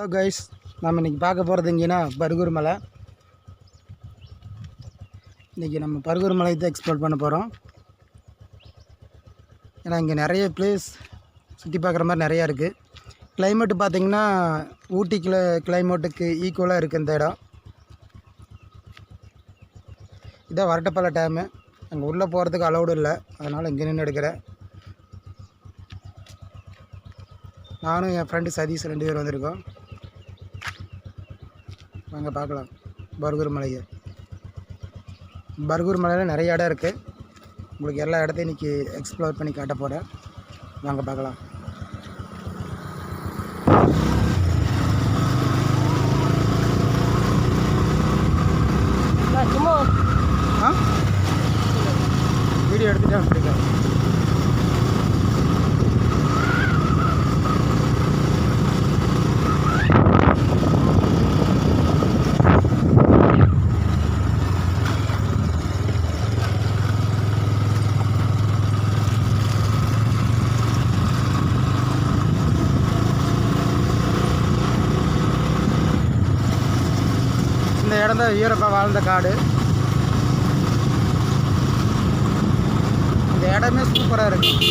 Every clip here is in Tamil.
ஹலோ கைஸ், நம்ம இன்றைக்கி பார்க்க போகிறது எங்கேன்னா பர்கூர் மலை. இன்றைக்கி நம்ம பர்கூர் மலை தான் எக்ஸ்ப்ளோர் பண்ண போகிறோம். ஏன்னா இங்கே நிறைய பிளேஸ் சுற்றி பார்க்குற மாதிரி நிறையா இருக்குது. கிளைமேட்டு பார்த்திங்கன்னா ஊட்டி கிளைமேட்டுக்கு ஈக்குவலாக இருக்குது இந்த இடம். இதான் வரட்டப்பள்ளி டேமு. அங்கே உள்ளே போகிறதுக்கு அலௌடு இல்லை, அதனால் இங்கே நின்று எடுக்கிறேன். நானும் என் ஃப்ரெண்டு சதீஷ் 2 பேர் வந்திருக்கோம். வாங்க பார்க்கலாம் பர்கூர் மலையை. பர்கூர் மலையில் நிறைய இடம் இருக்குது. உங்களுக்கு எல்லா இடத்தையும் இன்றைக்கி எக்ஸ்ப்ளோர் பண்ணி காட்ட போகிறேன். வாங்க பார்க்கலாம். வீடியோ எடுத்துகிட்டே வந்துருக்கேன். இந்த இடம் தான் வீரப்பா வாழ்ந்த காடு. இந்த இடமே சூப்பராக இருக்குது.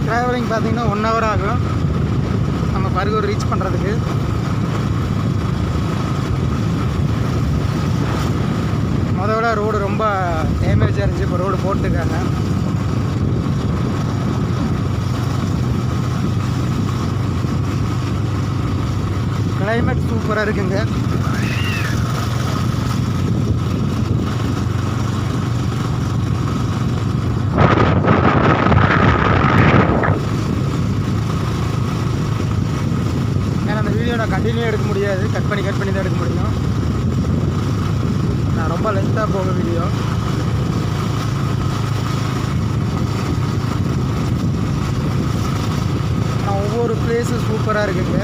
ட்ராவலிங் பார்த்திங்கன்னா 1 hour ஆகும் நம்ம பர்கூர் ரீச் பண்ணுறதுக்கு. முதல்ல ரோடு ரொம்ப டேமேஜாக இருந்துச்சு, இப்போ ரோடு போட்டுருக்காங்க. கிளைமேட் சூப்பராக இருக்குங்க. நான் கண்டினியூ எடுக்க முடியாது, கட் பண்ணி தான் எடுக்க முடியும். நான் ரொம்ப லென்த்தாக போகும் வீடியோ. நான் ஒவ்வொரு பிளேஸும் சூப்பராக இருக்குங்க.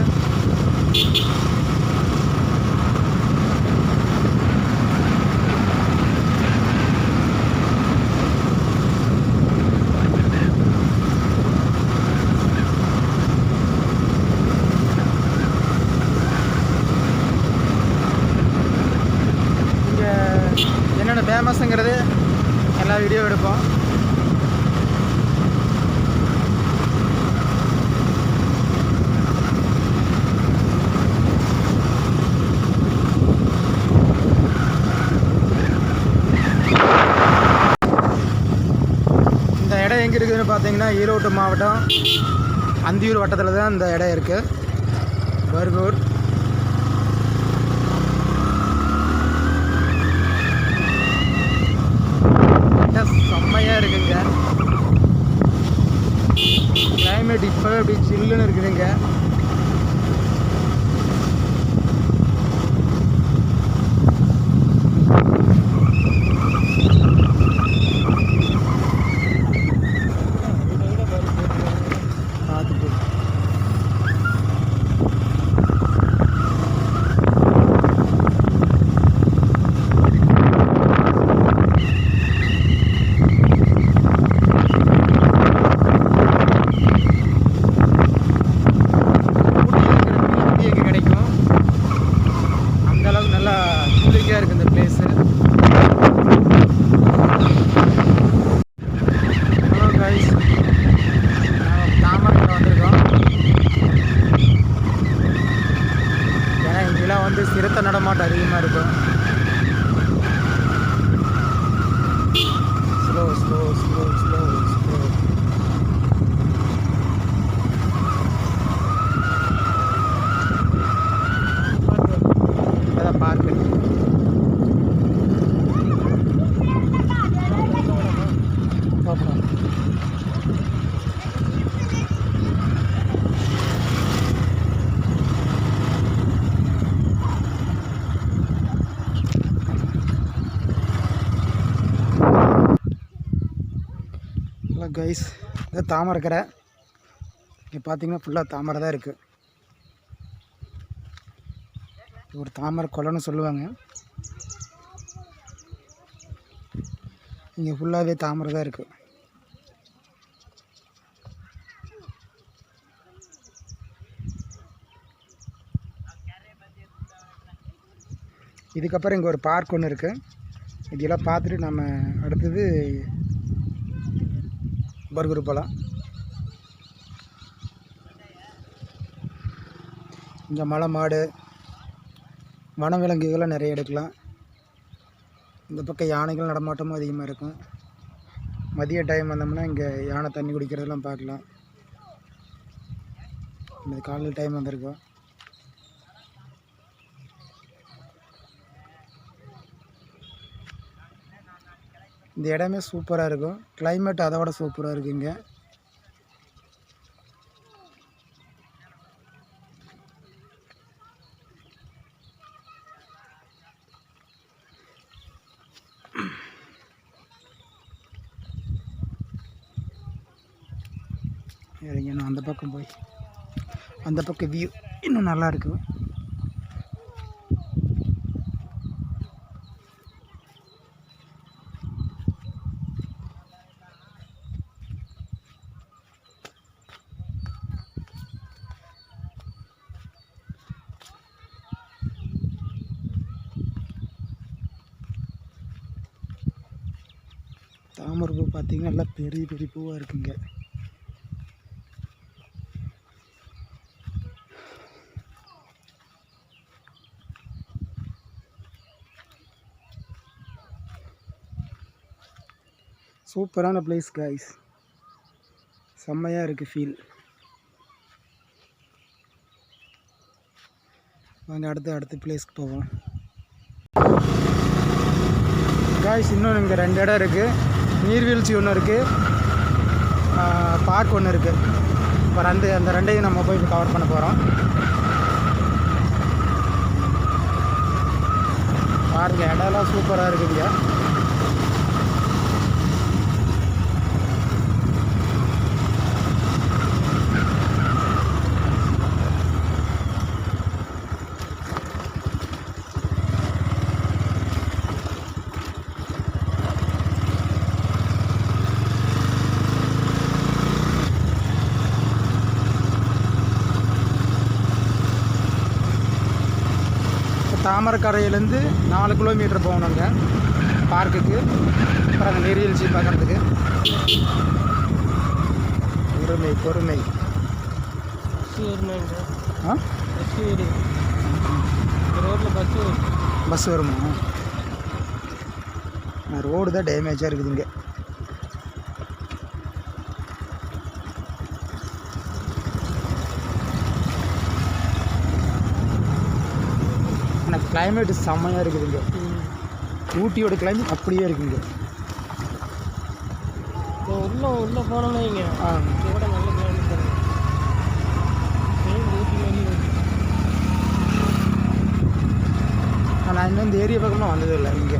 என்னென்ன ஃபேமஸுங்கிறது எல்லா வீடியோ எடுப்போம். இந்த இடம் எங்கே இருக்குதுன்னு பார்த்தீங்கன்னா ஈரோடு மாவட்டம் அந்தியூர் வட்டத்தில் தான் இந்த இடம் இருக்குது. பர்கூர் செம்மையாக இருக்குங்க. கிளைமேட் இப்போவே அப்படி சில்லுன்னு இருக்குதுங்க. கைஸ் இது தாமரைக்கரை. இங்கே பார்த்தீங்கன்னா ஃபுல்லாக தாமரை தான் இருக்குது. ஒரு தாமரை குளம்னு சொல்லுவாங்க. இங்கே ஃபுல்லாகவே தாமரை தான் இருக்குது. இதுக்கப்புறம் இங்கே ஒரு பார்க் ஒன்று இருக்குது. இதெல்லாம் பார்த்துட்டு நம்ம அடுத்தது பர்கூர் போகலாம். இங்கே மலை மாடு வனவிலங்குகள்லாம் நிறைய எடுக்கலாம். இந்த பக்கம் யானைகள் நடமாட்டமும் அதிகமாக இருக்கும். மதிய டைம் வந்தோம்னா இங்கே யானை தண்ணி குடிக்கிறதெல்லாம் பார்க்கலாம். இந்த காலையில் டைம் வந்திருக்கோம். இந்த இடமே சூப்பராக இருக்கும். கிளைமேட் அதோட சூப்பராக இருக்குது. இங்கே இன்னும் அந்த பக்கம் போய் அந்த பக்கம் வியூ இன்னும் நல்லா இருக்கும். தாமரை பூ பார்த்திங்கன்னா நல்லா பெரிய பெரிய பூவாக இருக்குங்க. சூப்பரான பிளேஸ் கைஸ். செம்மையாக இருக்குது ஃபீல். வாங்க அடுத்த பிளேஸ்க்கு போவோம் கைஸ். இன்னும் இங்கே 2 இடம் இருக்குது. நீர்வீழ்ச்சி ஒன்று இருக்குது, பார்க் ஒன்று இருக்குது. இப்போ அந்த 2ஐயும் நம்ம போய் கவர் பண்ண போகிறோம். பாருங்கள் இடம்லாம் சூப்பராக இருக்குதுங்க. தாமரைக்கரையிலேருந்து 4 கிலோமீட்டர் போகணுங்க பார்க்குக்கு. அப்புறம் அந்த நீர்வீழ்ச்சி பார்க்குறதுக்கு. பொறுமை பஸ் வருமா? ரோடு தான் டேமேஜாக இருக்குதுங்க. ஆனால் கிளைமேட்டு செம்மையாக இருக்குதுங்க. ஊட்டியோட கிளைமேட் அப்படியே இருக்குங்க. உள்ள போனோம்னா இங்கே இதோட நல்ல கிளைமேட் இருக்குது. நான் இன்னும் இந்த ஏரியா பக்கமாக வந்ததில்லை. இங்கே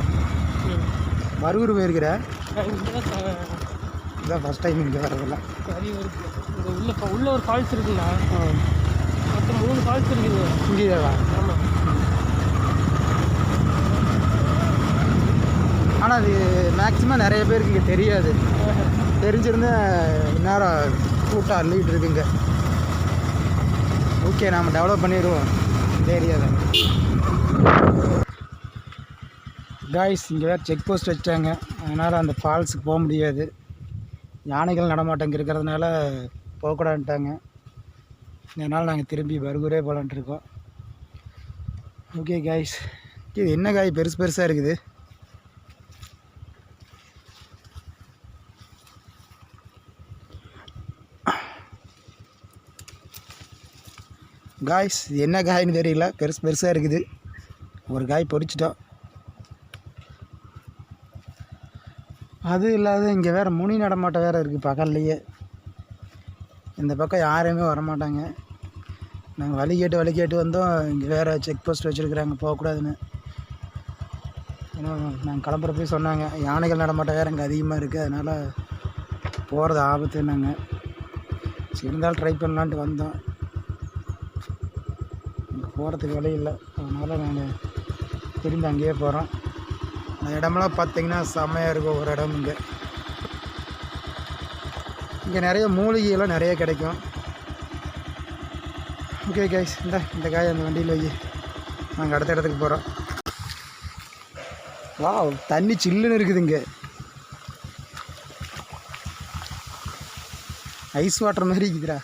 பர்கூர் போயிருக்கிறேன். இதுதான் ஃபஸ்ட் டைம் இங்கே வரதெல்லாம். உள்ள ஒரு ஃபால்ஸ் இருக்குங்களா? மொத்தம் 3 ஃபால்ஸ் இருக்குது இங்கேவா? ஆமாம். ஆனால் அது மேக்ஸிமம் நிறைய பேருக்கு இங்கே தெரியாது. தெரிஞ்சிருந்தா நேரம் கூட்டம் அள்ளிகிட்டு இருக்குங்க. ஓகே, நாம் டெவலப் பண்ணிடுவோம் இந்த ஏரியாவை. காய்ஸ் இங்கே வேறு செக் போஸ்ட் வச்சாங்க. அதனால் அந்த ஃபால்ஸுக்கு போக முடியாது. யானைகள் நடமாட்டம் இருக்கிறதுனால போகக்கூடாதுன்ட்டாங்க. அதனால் நாங்கள் திரும்பி பர்கூரே போகலான்ட்டு இருக்கோம். ஓகே காய்ஸ், இது என்ன காய் பெருசாக இருக்குது. காய்ஸ் இது என்ன காய்னு தெரியல, பெருசாக இருக்குது. ஒரு காய் பொரிச்சிட்டோம். அது இல்லாத இங்கே வேறு முனி நடமாட்டம் வேறு இருக்குது பகல்லையே. இந்த பக்கம் யாருமே வரமாட்டாங்க. நாங்கள் வழி கேட்டு வந்தோம். இங்கே வேறு செக் போஸ்ட் வச்சுருக்குறாங்க, போகக்கூடாதுன்னு. ஏன்னா நாங்கள் கிளம்புற போய் சொன்னாங்க, யானைகள் நடமாட்டம் வேறு இங்கே அதிகமாக இருக்குது. அதனால் போகிறது ஆபத்துன்னாங்க. சரி இருந்தாலும் ட்ரை பண்ணலான்ட்டு வந்தோம். இங்கே போகிறதுக்கு வழி இல்லை, அதனால் நாங்கள் திரும்பி அங்கேயே போகிறோம். அந்த இடமெல்லாம் பார்த்திங்கன்னா செம்மையாக இருக்கும். ஒரு இடம் இங்கே நிறைய மூலிகையெல்லாம் நிறைய கிடைக்கும். ஓகே கைஸ், இந்த காய் அந்த வண்டியில் வை, நாங்கள் அடுத்த இடத்துக்கு போகிறோம். வா, தண்ணி சில்லுன்னு இருக்குது. இங்கே ஐஸ் வாட்டர் மாதிரி இருக்குதுடா.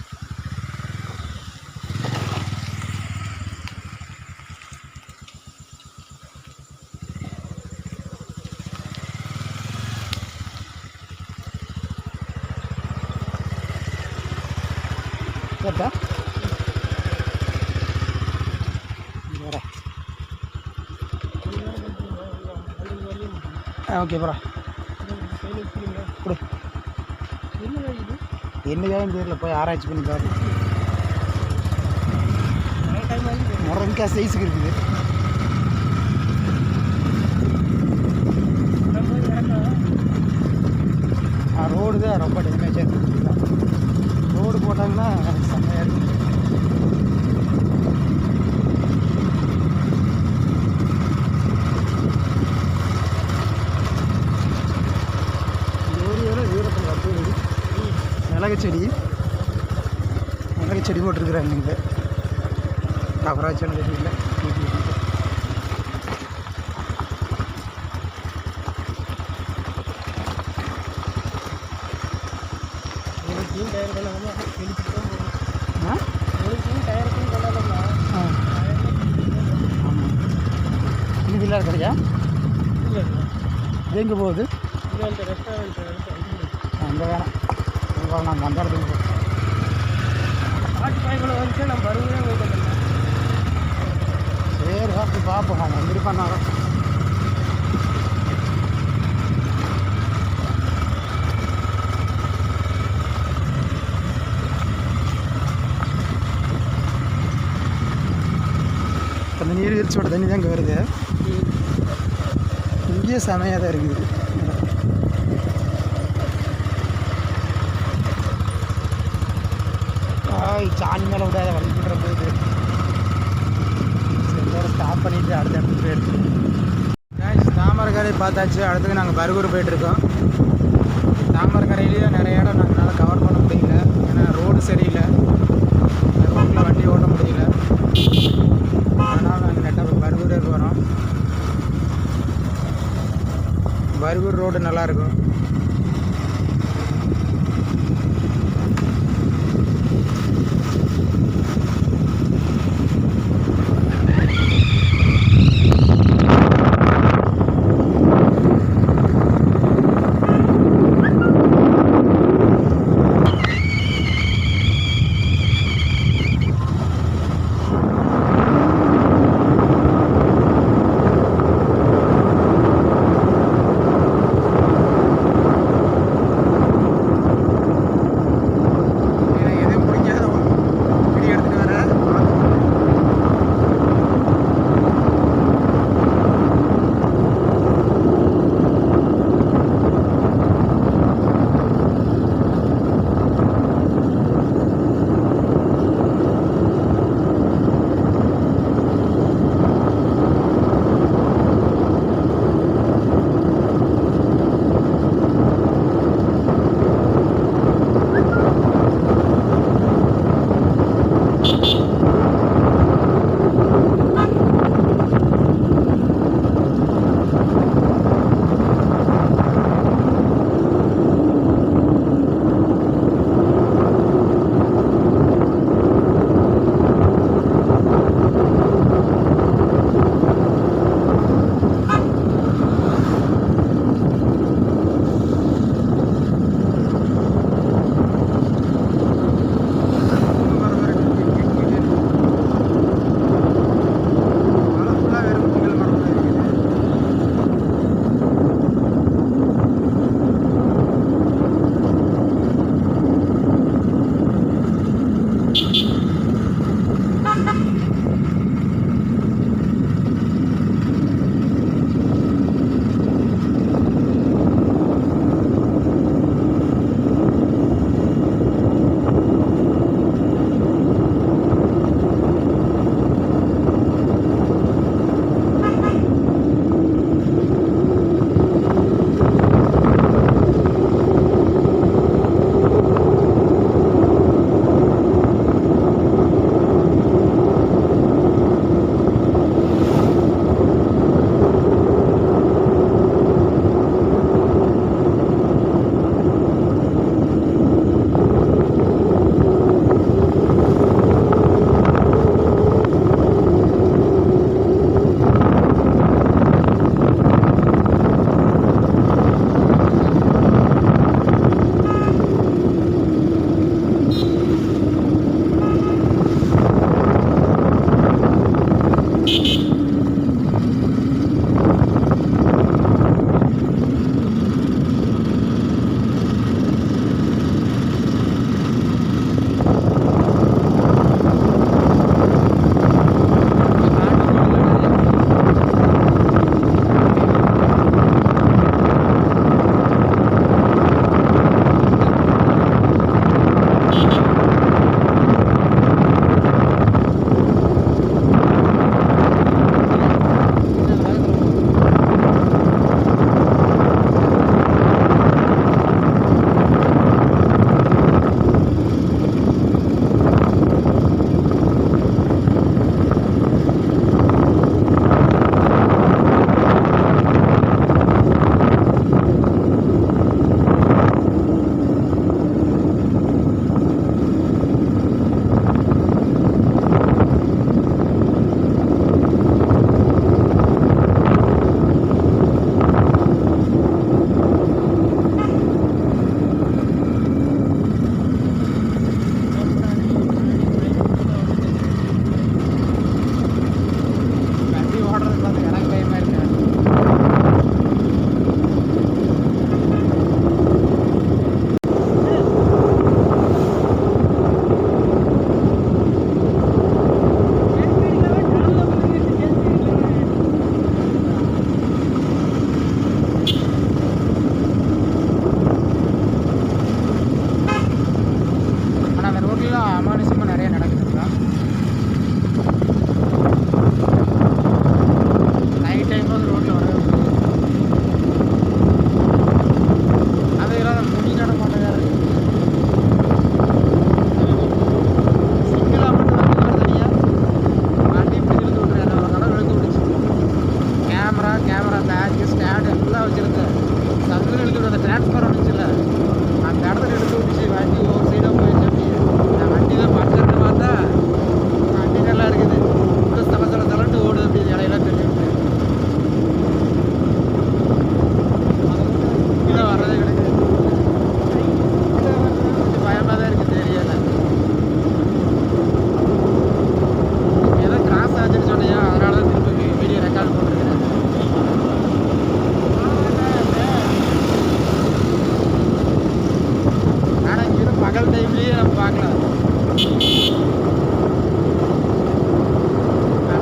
கேட்டா ஓகே போடா, கொடு. என்னையாவும் தெரியல, போய் ஆராய்ச்சி பண்ணி பாரு. முருங்கா சைஸுக்கு இருக்குது. ரோடு தான் ரொம்ப டேமேஜாக இருக்குது. ரோடு போட்டாங்கன்னா செம்மையாக இருக்கும். மிளகு செடி போட்டிருக்குறாங்க. இங்கே கவராச்சுன்னு தெரியல. இதுல கிடையா எங்கே போகுது? அங்கே வேணாம், நம்ம அந்த இடத்துக்கு சரி பார்த்து பார்ப்போம். அவங்க வந்துருப்பாங்க. அந்த நீர்வீழ்ச்சியோட தண்ணி தான் இங்கே வருது. இங்கேயே செமையாக தான் இருக்குது. சாணி மேலே விடாத வழி பண்ணுற போது சரி ஸ்டாப் பண்ணிவிட்டு அடுத்த இடத்துக்கு போயிடுச்சு. தாமரைக்கரை பார்த்தாச்சு. அடுத்தது நாங்கள் பர்கூர் போயிட்டுருக்கோம். தாமரைக்கரையிலேயே நிறைய இடம் நாங்கள் கவர் பண்ண முடியல, ஏன்னா ரோடு சரியில்லை. ரோட்டில் வண்டி ஓட்ட முடியல. அதனால் நாங்கள் நெட்டாக பர்கூரே போகிறோம். பர்கூர் ரோடு நல்லாயிருக்கும். வச்சுருந்தேன். சங்குன்னு இழுத்து விட்டு அந்த டிரான்ஸ்ஃபர் வந்துச்சுல்ல, அந்த இடத்துல இழுத்து விட்டுச்சு. வண்டி ஒரு சைடாக போயிடுச்சு. அப்படியே நான் வண்டி தான் பஞ்சர்னு பார்த்தா வண்டி நல்லா இருக்குது. ஒரு தலண்டு ஓடுது. அப்படி இலையெல்லாம் தெரிஞ்சுட்டு கீழே வர்றதே கிடையாது. கொஞ்சம் பயமாக தான் இருக்குது. தெரியல ஏதோ கிராஸ் ஆச்சுன்னு சொன்னியா, அதனால தான் திருப்பி வீடியோ ரெக்கார்ட் போட்டுருக்கிறேன். ஆனால் இங்கே பகல் டைம்லேயே நம்ம பார்க்கலாம்.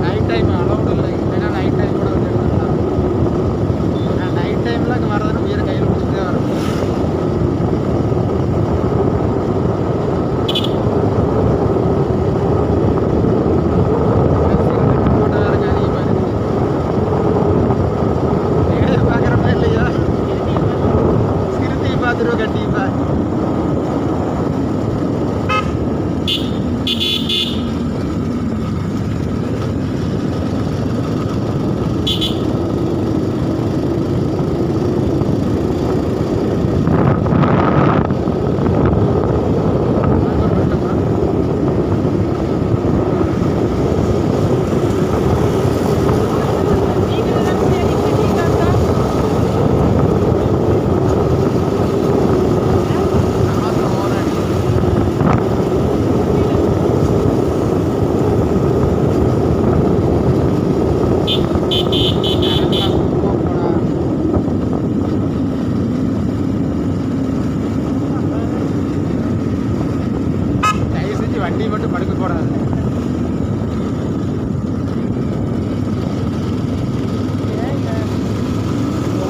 நைட் டைம் அலௌடு இல்லை. இல்லைன்னா நைட் டைம் கூட வந்து எடுத்துக்கலாம். நைட் டைமில் அங்கே வர்றதுன்னு உயிரை கையில் பிடிச்சிட்டு தான் வரும். ஃபோட்டோ வேறு அதிகமாக இருக்குது. நேரே பார்க்குறப்ப இல்லையா, சிறுத்தையை பார்த்துருவோம் கண்டிப்பாக. வண்டி மட்டும் படுக்க போடாது.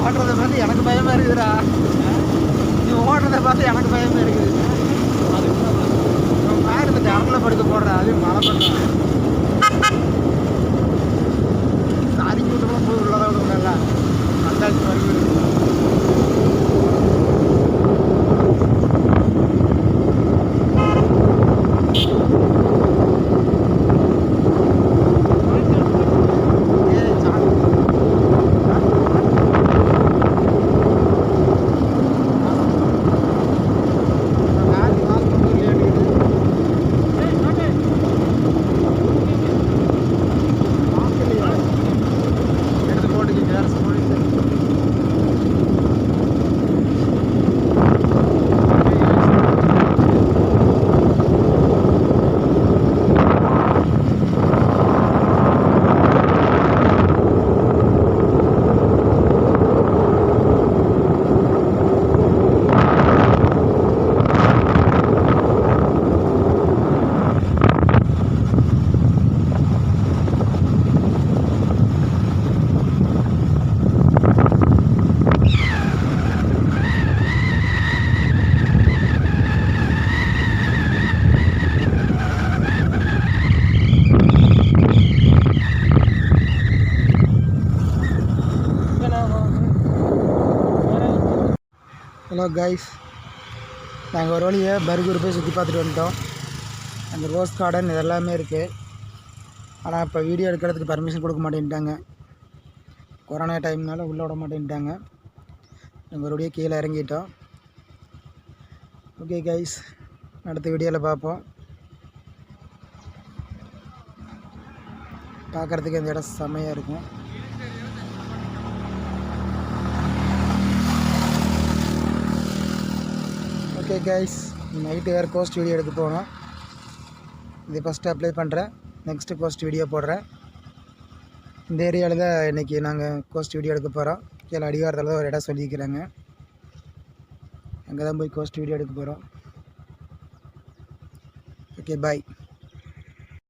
ஓடுறத பார்த்து எனக்கு பயமா இருக்குதுடா. நீ ஓடுறத பார்த்து எனக்கு பயமா இருக்குது. பாரு இந்த டேமில் படுக்க போடுறா. அது மழை பண்ணுறான். சாதிக்கு விட்டுலாம் போய் உள்ளதாக விடுவாங்கல்ல, அந்தாச்சு படுக்க. ஹலோ கைஸ், நாங்கள் ஒரு வழியை பர்கூர் போய் சுற்றி பார்த்துட்டு வந்துட்டோம். அங்கே ரோஸ் கார்டன் இதெல்லாமே இருக்குது. ஆனால் இப்போ வீடியோ எடுக்கிறதுக்கு பர்மிஷன் கொடுக்க மாட்டேன்ட்டாங்க. கொரோனா டைம்னால உள்ளே விட மாட்டேன்ட்டாங்க. நாங்கள் ஒரு வழியாக கீழே இறங்கிட்டோம். ஓகே கைஸ், அடுத்த வீடியோவில் பார்ப்போம். பார்க்குறதுக்கு இந்த இடம் செம்மையாக இருக்கும். ஓகே கைஸ், நைட்டு வேறு கோஸ்ட் வீடியோ எடுக்க போகணும். இது ஃபஸ்ட்டு அப்ளை பண்ணுறேன். நெக்ஸ்ட்டு கோஸ்ட் வீடியோ போடுறேன். இந்த ஏரியாவில் தான் இன்றைக்கி நாங்கள் கோஸ்ட் வீடியோ எடுக்க போகிறோம். கீழே அடிவாரத்தில் தான் ஒரு இடம் சொல்லியிருக்கிறாங்க. அங்கே தான் போய் கோஸ்ட் வீடியோ எடுக்க போகிறோம். Okay bye.